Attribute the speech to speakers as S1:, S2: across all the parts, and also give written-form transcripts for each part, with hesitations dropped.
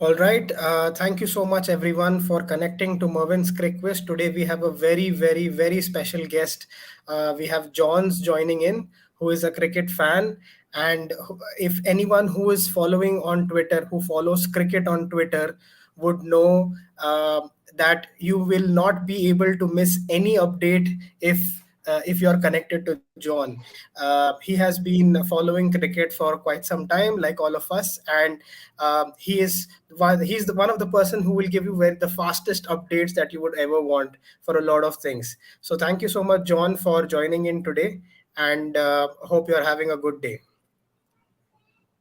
S1: All right. Thank you so much, everyone, for connecting to Mervin's Crick Quiz. Today, we have a very, very, very special guest. We have Johns joining in, who is a cricket fan. And if anyone who is following on Twitter, who follows cricket on Twitter, would know that you will not be able to miss any update if you're connected to John. He has been following cricket for quite some time, like all of us, and he's the one of the person who will give you the fastest updates that you would ever want for a lot of things. So thank you so much, John, for joining in today, and hope you're having a good day.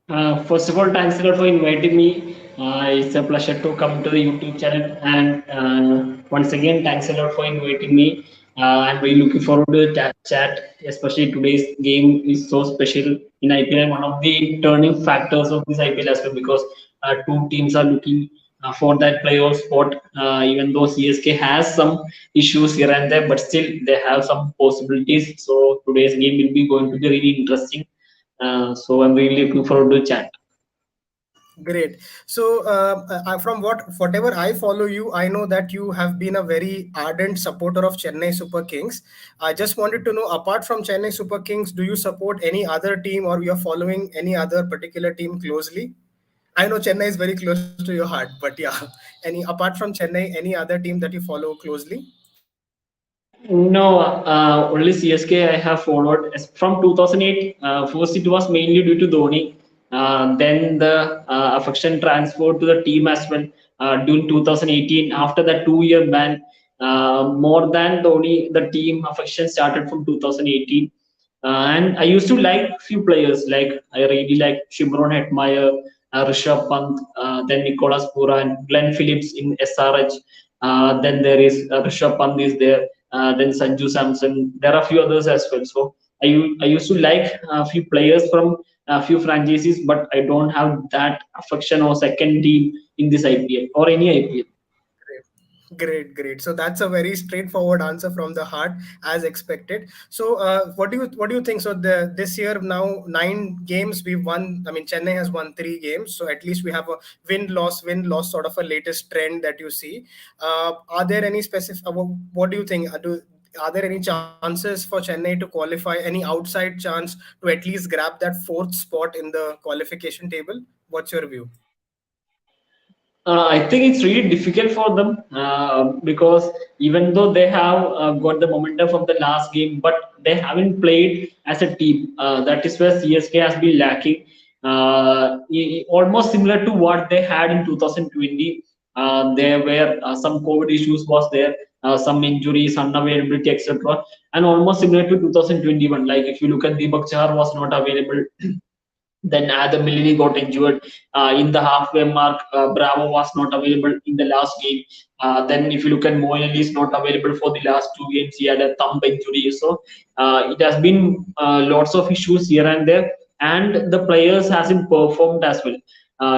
S2: First of all, thanks a lot for inviting me. It's a pleasure to come to the YouTube channel. And once again, thanks a lot for inviting me. I'm really looking forward to the chat, especially today's game is so special in IPL. One of the turning factors of this IPL as well, because two teams are looking for that playoff spot. Even though CSK has some issues here and there, but still they have some possibilities. So today's game will be going to be really interesting. So I'm really looking forward to chat.
S1: Great. So, from whatever I follow you, I know that you have been a very ardent supporter of Chennai Super Kings. I just wanted to know, apart from Chennai Super Kings, do you support any other team, or you're following any other particular team closely? I know Chennai is very close to your heart, but yeah, any apart from Chennai, any other team that you follow closely?
S2: No, only CSK I have followed from 2008. First, it was mainly due to Dhoni. Then the affection transferred to the team as well during 2018. After that 2 year ban, more than Dhoni, the team affection started from 2018. And I used to like few players, like I really like Shimron Hetmeyer, Rishabh Pant, then Nicolas Puran, Glenn Phillips in SRH. Then there is Rishabh Pant is there, then Sanju Samson. There are a few others as well. So I used to like a few players from a few franchises, but I don't have that affection or second team in this IPL or any IPL.
S1: Great, great. So that's a very straightforward answer from the heart, as expected. So, what do you think? So the this year now 9 games we've won. I mean, Chennai has won 3 games. So at least we have a win loss sort of a latest trend that you see. Are there any specific? What do you think? Are there any chances for Chennai to qualify? Any outside chance to at least grab that fourth spot in the qualification table? What's your view?
S2: I think it's really difficult for them because even though they have got the momentum from the last game, but they haven't played as a team. That is where CSK has been lacking. Almost similar to what they had in 2020. There were some COVID issues was there, some injuries, unavailability, etc. And almost similar to 2021. Like if you look at Deepak Chahar was not available. Then Adam Millini got injured in the halfway mark. Bravo was not available in the last game. Then if you look at Moeen Ali is not available for the last 2 games. He had a thumb injury. So it has been lots of issues here and there. And the players hasn't performed as well.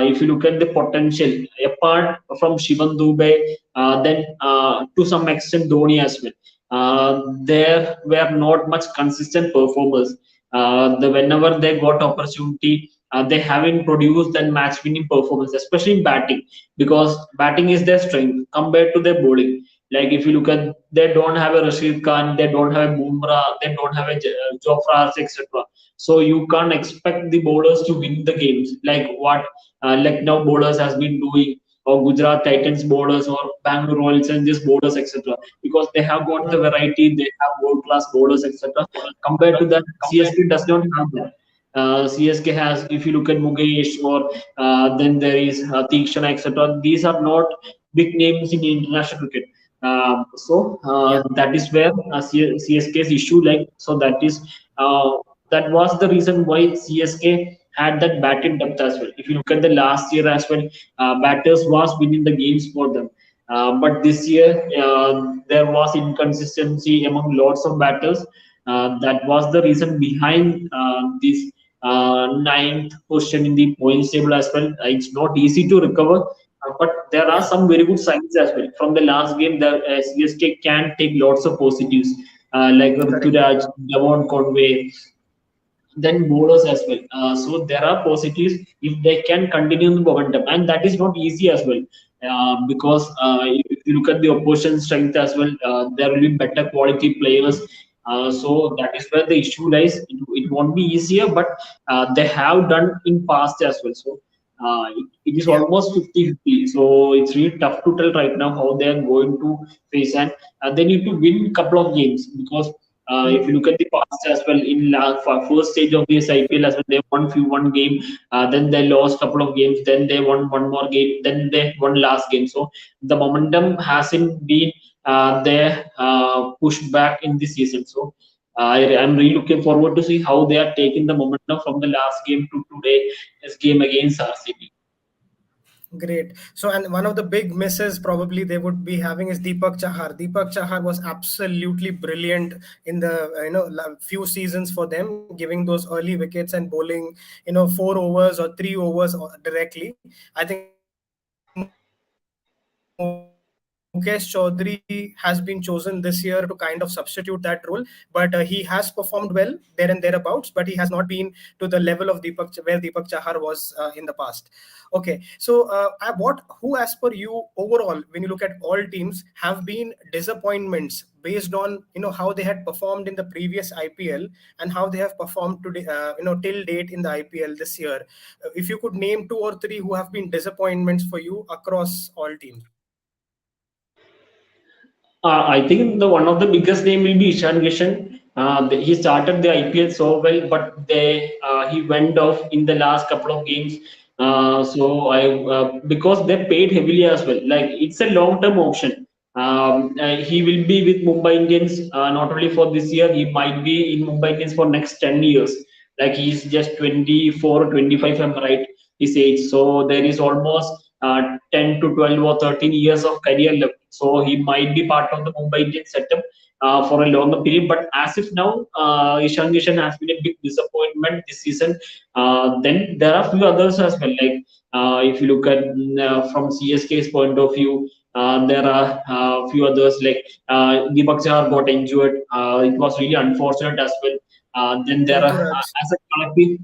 S2: If you look at the potential, apart from Shivan Dubey, then to some extent Dhoni as well. There were not much consistent performers. Whenever they got opportunity, they haven't produced that match winning performance, especially in batting, because batting is their strength compared to their bowling. Like if you look at, they don't have a Rashid Khan, they don't have a Bumrah, they don't have a Jofra Archer, etc. So you can't expect the bowlers to win the games like what Lucknow bowlers has been doing, or Gujarat Titans bowlers, or Bangalore Royal Challengers bowlers, etc. Because they have got the variety, they have world class bowlers, etc. Compared to that, CSK does not have that. CSK has, if you look at Mukesh, or then there is Tikshana, etc. These are not big names in international cricket. So that is where CSK's issue, like, so that was the reason why CSK had that batting depth as well. If you look at the last year as well, batters was winning the games for them. But this year, there was inconsistency among lots of batters. That was the reason behind this ninth position in the points table as well. It's not easy to recover, but there are
S1: Yeah.
S2: some very good signs as well. From the last game, the CSK can take lots of positives, like
S1: Correct.
S2: Ruturaj, Devon Conway, then bowlers as well. So there are positives if they can continue the momentum, and that is not easy as well. Because if you look at the opposition strength as well, there will be better quality players. So that is where the issue lies. It won't be easier, but they have done in past as well. So it is
S1: Yeah.
S2: almost 50-50. So it's really tough to tell right now how they are going to face, and they need to win a couple of games because if you look at the past as well, in first stage of this IPL as well, they won one game, then they lost couple of games, then they won one more game, then they won last game. So the momentum hasn't been there pushed back in this season. So I'm really looking forward to see how they are taking the momentum from the last game to today's game against RCB.
S1: Great. So, and one of the big misses probably they would be having is Deepak Chahar. Deepak Chahar was absolutely brilliant in the few seasons for them, giving those early wickets and bowling 4 overs or 3 overs directly. I think Mukesh Chaudhary has been chosen this year to kind of substitute that role, but he has performed well there and thereabouts. But he has not been to the level of where Deepak Chahar was in the past. Okay, so who, as per you, overall, when you look at all teams, have been disappointments based on how they had performed in the previous IPL and how they have performed today, till date in the IPL this year. If you could name two or three who have been disappointments for you across all teams.
S2: I think the one of the biggest name will be Ishan Kishan. He started the IPL so well, but he went off in the last couple of games. So I because they paid heavily as well. Like it's a long term option. He will be with Mumbai Indians not only for this year. He might be in Mumbai Indians for next 10 years. Like he's just 24 or 25, if I'm right, his age. So there is almost 10 to 12 or 13 years of career left. So he might be part of the Mumbai Indians setup for a longer period. But as if now, Ishan Kishan has been a big disappointment this season. Then there are few others as well. Like if you look at from CSK's point of view, there are few others like Deepak Chahar got injured. It was really unfortunate as well. Then there are
S1: Ruturaj.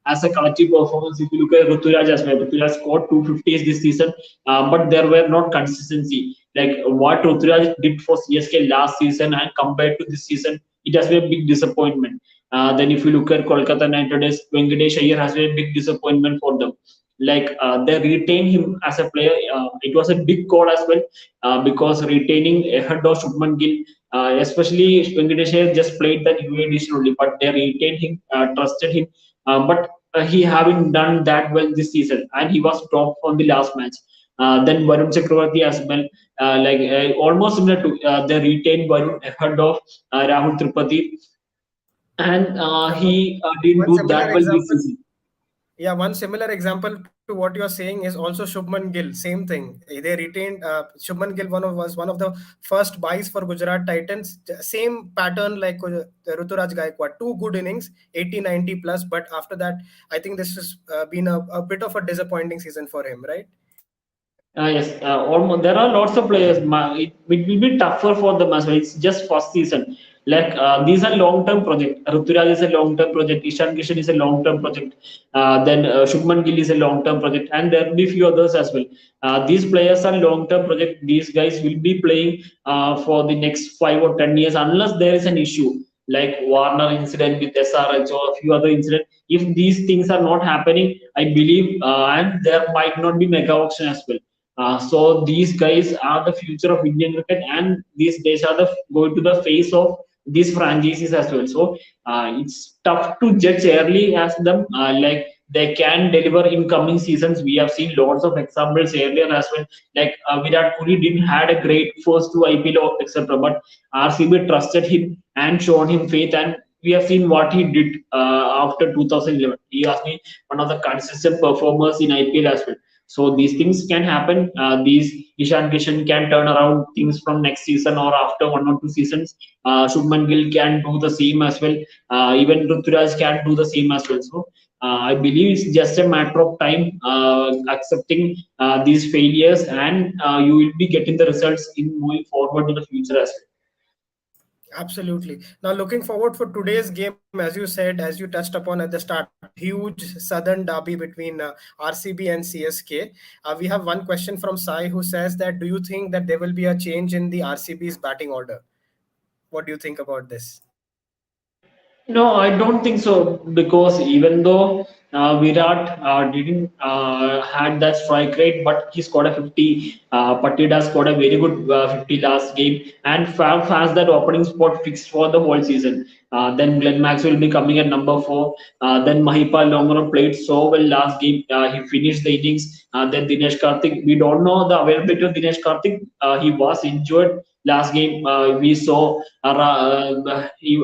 S2: as a collective performance, if you look at Ruturaj as well, Ruturaj scored 250s this season, but there were not consistency. Like what Ruturaj did for CSK last season and compared to this season, it has been a big disappointment. Then if you look at Kolkata Knight Riders, Venkatesh Iyer has been a big disappointment for them. Like they retained him as a player. It was a big call as well because retaining ahead of Shubman Gill, especially Venkatesh Iyer just played that UAE edition only, but they retained him, trusted him. But he haven't done that well this season, and he was dropped on the last match. Then Varun Chakravarti as well, almost similar to they retained Varun ahead of Rahul Tripathi, and he didn't
S1: One
S2: do
S1: similar
S2: that well this
S1: example.
S2: season.
S1: Yeah, one similar example to what you're saying is also Shubman Gill. Same thing. They retained Shubman Gill. Was one of the first buys for Gujarat Titans. Same pattern like Ruturaj Gaikwad. Two good innings, 80, 90 plus. But after that, I think this has been a bit of a disappointing season for him, right?
S2: Yes, almost there are lots of players. It will be tougher for them as well. It's just first season. Like these are long-term project. Ruturaj is a long-term project. Ishan Kishan is a long-term project. Then Shubman Gill is a long-term project, and there will be few others as well. These players are long-term project. These guys will be playing for the next 5 or 10 years unless there is an issue like Warner incident with SRH or a few other incidents. If these things are not happening, I believe, and there might not be mega auction as well. So these guys are the future of Indian cricket, and these days are going to the face of these franchises as well. So it's tough to judge early as them. Like they can deliver in coming seasons. We have seen lots of examples earlier as well. Like Virat Kohli didn't had a great first two IPL etc. But RCB trusted him and shown him faith, and we have seen what he did after 2011. He has been one of the consistent performers in IPL as well. So these things can happen. These Ishan Kishan can turn around things from next season or after 1 or 2 seasons. Shubman Gill can do the same as well. Even Ruturaj can do the same as well. So I believe it's just a matter of time accepting these failures, and you will be getting the results in moving forward in the future as well.
S1: Absolutely. Now, looking forward for today's game, as you said, as you touched upon at the start, a huge southern derby between RCB and CSK. We have one question from Sai who says that, do you think that there will be a change in the RCB's batting order? What do you think about this?
S2: No, I don't think so because even though Virat didn't had that strike rate, but he scored a 50. Patida scored a very good 50 last game, and Fab has that opening spot fixed for the whole season. Then Glenn Max will be coming at number four. Then Mahipal Longro played so well last game. He finished the innings. Then Dinesh Karthik. We don't know the availability of Dinesh Karthik. He was injured last game. We saw he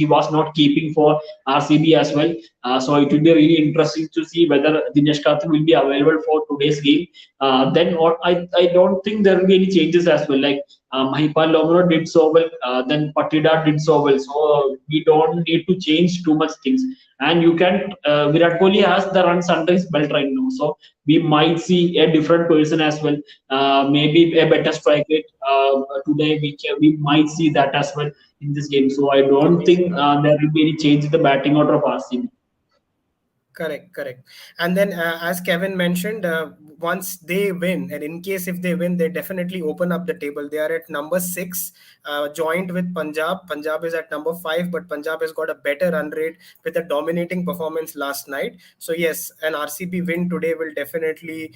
S2: was not keeping for RCB as well. So it will be really interesting to see whether Dinesh Karthik will be available for today's game. Then what I don't think there will be any changes as well. Like Mahipal Lomro did so well, then Patida did so well. So we don't need to change too much things. And you can Virat Kohli has the runs under his belt right now, so we might see a different person as well. Maybe a better strike rate today. We might see that as well in this game. So I don't think there will be any change in the batting order of RCB.
S1: Correct, correct. And then, as Kevin mentioned, once they win, and in case if they win, they definitely open up the table. They are at number six, joined with Punjab. Punjab is at number five, but Punjab has got a better run rate with a dominating performance last night. So yes, an RCB win today will definitely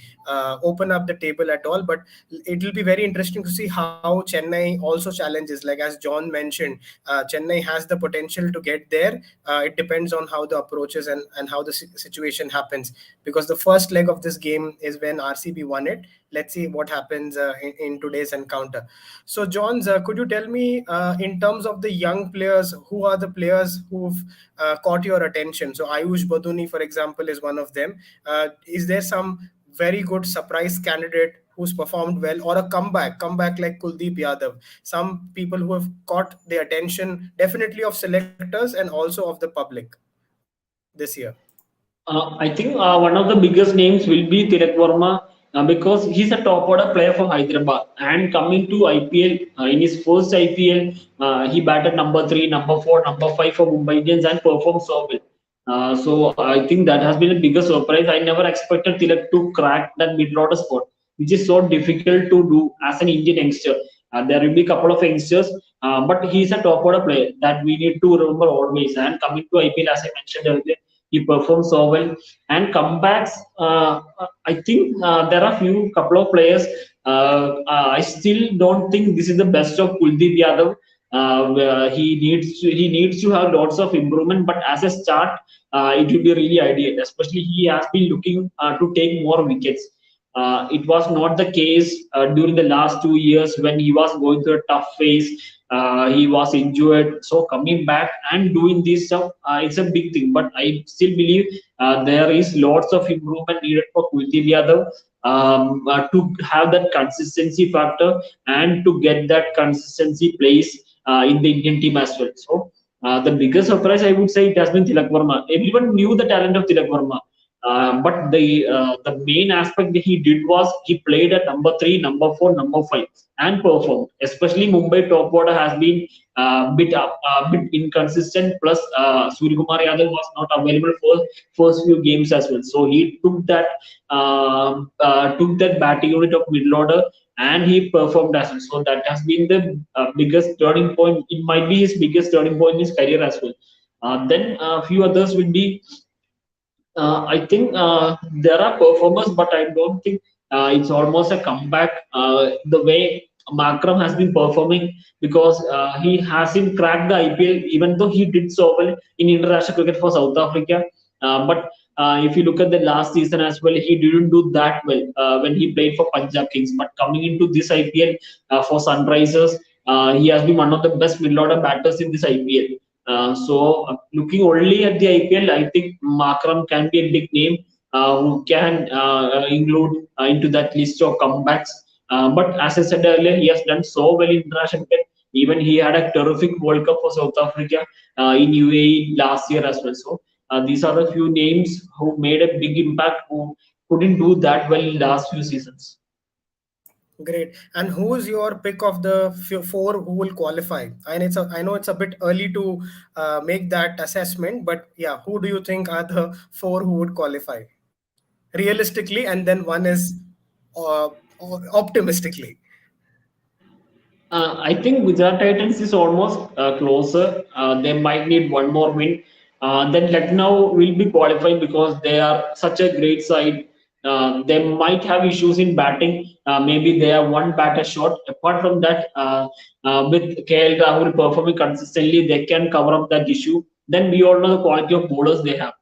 S1: open up the table at all. But it will be very interesting to see how Chennai also challenges. Like as John mentioned, Chennai has the potential to get there. It depends on how the approaches and how the situation happens, because the first leg of this game is when RCB won it. Let's see what happens in today's encounter. So, Johns, could you tell me in terms of the young players, who are the players who've caught your attention? So, Ayush Baduni, for example, is one of them. Is there some very good surprise candidate who's performed well, or a comeback like Kuldeep Yadav? Some people who have caught the attention definitely of selectors and also of the public this year.
S2: I think one of the biggest names will be Tilak Verma because he's a top order player for Hyderabad. And coming to IPL, in his first IPL, he batted number three, number four, number five for Mumbai Indians and performed so well. So I think that has been a biggest surprise. I never expected Tilak to crack that mid order spot, which is so difficult to do as an Indian youngster. There will be a couple of youngsters, but he's a top order player that we need to remember always. And coming to IPL, as I mentioned earlier, he performed so well. And comebacks, I think there are few couple of players. I still don't think this is the best of Kuldeep Yadav. He needs to have lots of improvement, but as a start, it will be really ideal. Especially he has been looking to take more wickets. It was not the case during the last 2 years when he was going through a tough phase. He was injured, so coming back and doing this stuff, it's a big thing. But I still believe there is lots of improvement needed for Kuldeep Yadav to have that consistency factor and to get that consistency place in the Indian team as well. So the biggest surprise I would say it has been Tilak Verma. Everyone knew the talent of Tilak Verma. But the main aspect that he did was he played at number three, number four, number five, and performed. Especially Mumbai top order has been bit inconsistent. Plus, Suryakumar Yadav was not available for first few games as well. So he took that batting unit of middle order and he performed as well. So that has been the biggest turning point. It might be his biggest turning point in his career as well. Then a few others will be I think there are performers, but I don't think it's almost a comeback. The way Makram has been performing because he hasn't cracked the IPL, even though he did so well in international cricket for South Africa. But if you look at the last season as well, he didn't do that well when he played for Punjab Kings. But coming into this IPL for Sunrisers, he has been one of the best middle order batters in this IPL. So looking only at the IPL, I think Makram can be a big name who can include into that list of comebacks. But as I said earlier, he has done so well in international cricket. Even he had a terrific World Cup for South Africa in UAE last year as well. So these are the few names who made a big impact who couldn't do that well in last few seasons.
S1: Great. And who's your pick of the four who will qualify? And I know it's a bit early to make that assessment, but yeah, who do you think are the four who would qualify realistically? And then one is uh, optimistically.
S2: I think Gujarat Titans is almost closer. They might need one more win. Then Lucknow will be qualified because they are such a great side. They might have issues in batting. Maybe they are one batter short. Apart from that, with KL Rahul performing consistently, they can cover up that issue. Then we all know the quality of bowlers they have.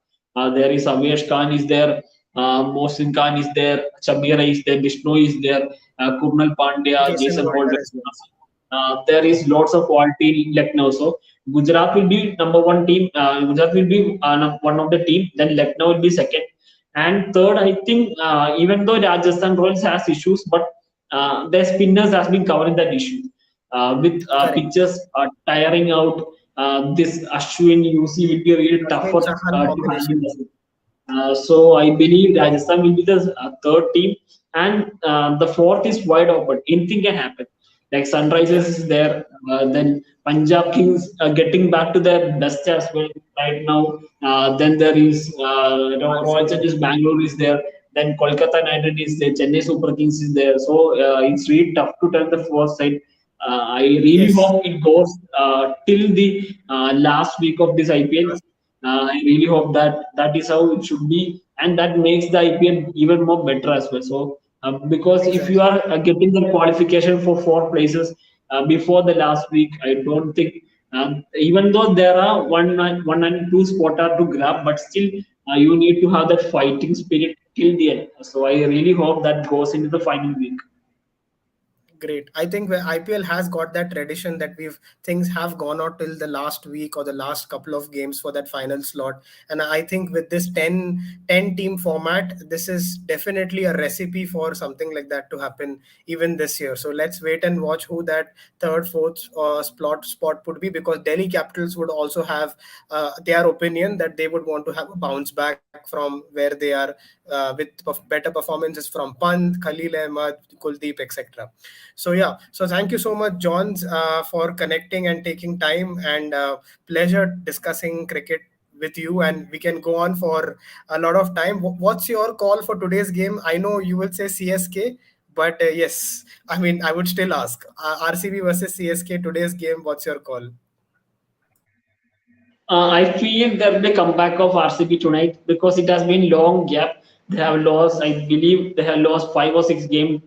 S2: There is Avesh Khan is there, Mohsin Khan is there, Chamira is there, Vishnu is there, Kurnal Pandya,
S1: Jason
S2: Jason
S1: Holder
S2: Holder.
S1: as well.
S2: There is lots of quality in Lucknow. So Gujarat will be number one team. Gujarat will be one of the team. Then Lucknow will be second, and third. I think even though Rajasthan Royals has issues, but their spinners has been covering that issue with
S1: Correct.
S2: pitches tiring out. This Ashwin UC will be really
S1: Ashwin
S2: tougher
S1: Chahal
S2: to
S1: combination.
S2: handle. So I believe Rajasthan will be the third team, and the fourth is wide open. Anything can happen. Like Sunrisers
S1: Yeah.
S2: is there, then Punjab Kings getting back to their best as well right now. Then there is Royal
S1: RCB.
S2: Challengers Bangalore is there. Then Kolkata Knight Riders is there. Chennai Super Kings is there. So it's really tough to tell the fourth side. I really
S1: Yes.
S2: hope it goes till the last week of this IPL. I really hope that that is how it should be, and that makes the IPL even more better as well. So, because if you
S1: Exactly.
S2: are getting the qualification for four places before the last week, I don't think, even though there are one and two spot are to grab, but still you need to have that fighting spirit till the end. So, I really hope that goes into the final week.
S1: Great. I think where IPL has got that tradition that we've things have gone out till the last week or the last couple of games for that final slot. And I think with this 10 team format, this is definitely a recipe for something like that to happen even this year. So let's wait and watch who that third, fourth spot would be, because Delhi Capitals would also have their opinion that they would want to have a bounce back from where they are with better performances from Pant, Khalil Ahmed, Kuldeep, etc. So yeah, so thank you so much, Johns, for connecting and taking time, and pleasure discussing cricket with you. And we can go on for a lot of time. What's your call for today's game? I know you will say CSK, but yes, I mean, I would still ask RCB versus CSK today's game. What's your call?
S2: I feel there will be a comeback of RCB tonight because it has been long gap. They have lost, I believe, they have lost 5 or 6 games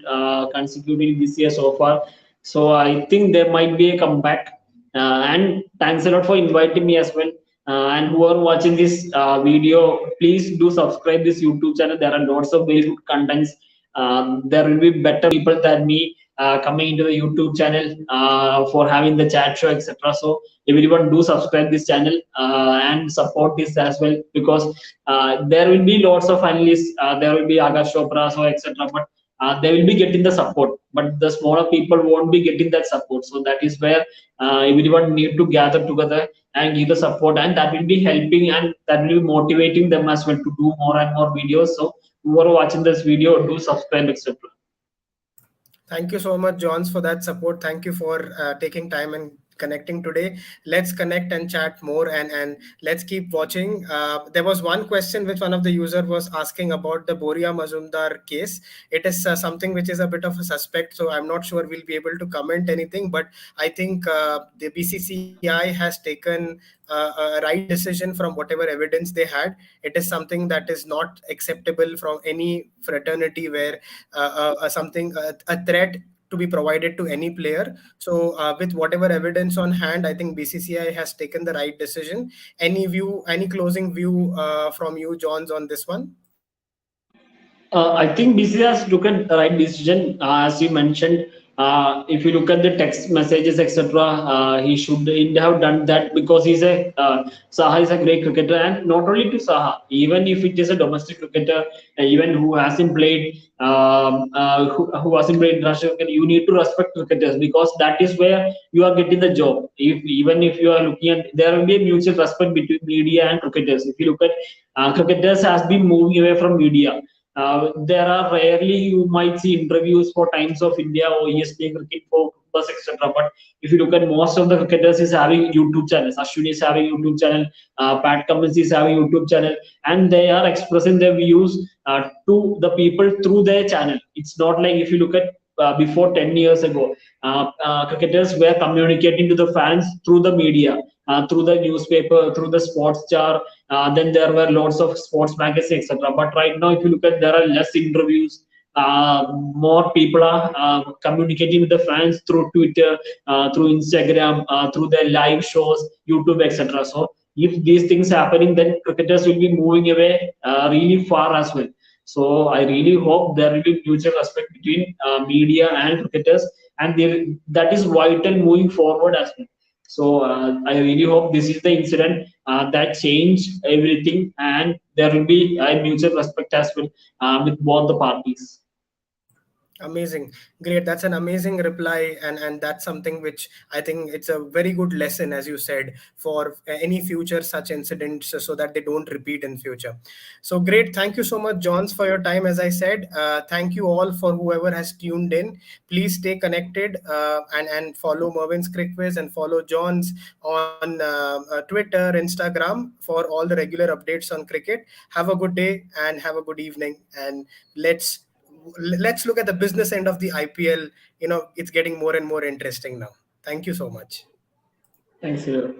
S2: consecutively this year so far. So I think there might be a comeback. And thanks a lot for inviting me as well. And who are watching this video, please do subscribe this YouTube channel. There are lots of very good contents. There will be better people than me coming into the YouTube channel for having the chat show, etc. So everyone do subscribe this channel and support this as well, because there will be lots of analysts, there will be Akash Chopra, so etc. But they will be getting the support, but the smaller people won't be getting that support. So that is where everyone need to gather together and give the support, and that will be helping and that will be motivating them as well to do more and more videos. So who are watching this video, do subscribe, etc.
S1: Thank you so much, Johns, for that support. Thank you for taking time and connecting today. Let's connect and chat more, and let's keep watching. There was one question which one of the user was asking about the Boria Mazumdar case. It is something which is a bit of a suspect, so I'm not sure we'll be able to comment anything. But I think the BCCI has taken a right decision from whatever evidence they had. It is something that is not acceptable from any fraternity where a threat to be provided to any player. So with whatever evidence on hand, I think BCCI has taken the right decision. Any closing view from you, Johns, on this one?
S2: I think BCCI has took a right decision, as you mentioned. If you look at the text messages, etc., he shouldn't have done that because Saha is a great cricketer, and not only to Saha, even if it is a domestic cricketer, even who hasn't played international cricket, you need to respect cricketers because that is where you are getting the job. If even if you are looking at, there will be a mutual respect between media and cricketers. If you look at cricketers has been moving away from media, There are rarely you might see interviews for Times of India or ESPN Cricket for Focus, etc. But if you look at most of the cricketers is having YouTube channels. Ashwin is having YouTube channel, Pat Cummins is having YouTube channel, and they are expressing their views to the people through their channel. It's not like if you look at before 10 years ago, cricketers were communicating to the fans through the media, through the newspaper, through the sports jar. Then there were lots of sports magazines, etc. But right now, if you look at, there are less interviews. More people are communicating with the fans through Twitter, through Instagram, through their live shows, YouTube, etc. So if these things happening, then cricketers will be moving away really far as well. So I really hope there will be mutual respect between media and cricketers, and that is vital moving forward as well. So I really hope this is the incident that changed everything, and there will be a mutual respect as well with both the parties.
S1: Amazing. Great. That's an amazing reply. And that's something which I think it's a very good lesson, as you said, for any future such incidents so that they don't repeat in future. So great. Thank you so much, Johns, for your time. As I said, thank you all for whoever has tuned in. Please stay connected and follow Mervin's Crick Quiz and follow Johns on Twitter, Instagram for all the regular updates on cricket. Have a good day and have a good evening. And let's let's look at the business end of the IPL. It's getting more and more interesting now. Thank you so much.
S2: Thanks, Hero.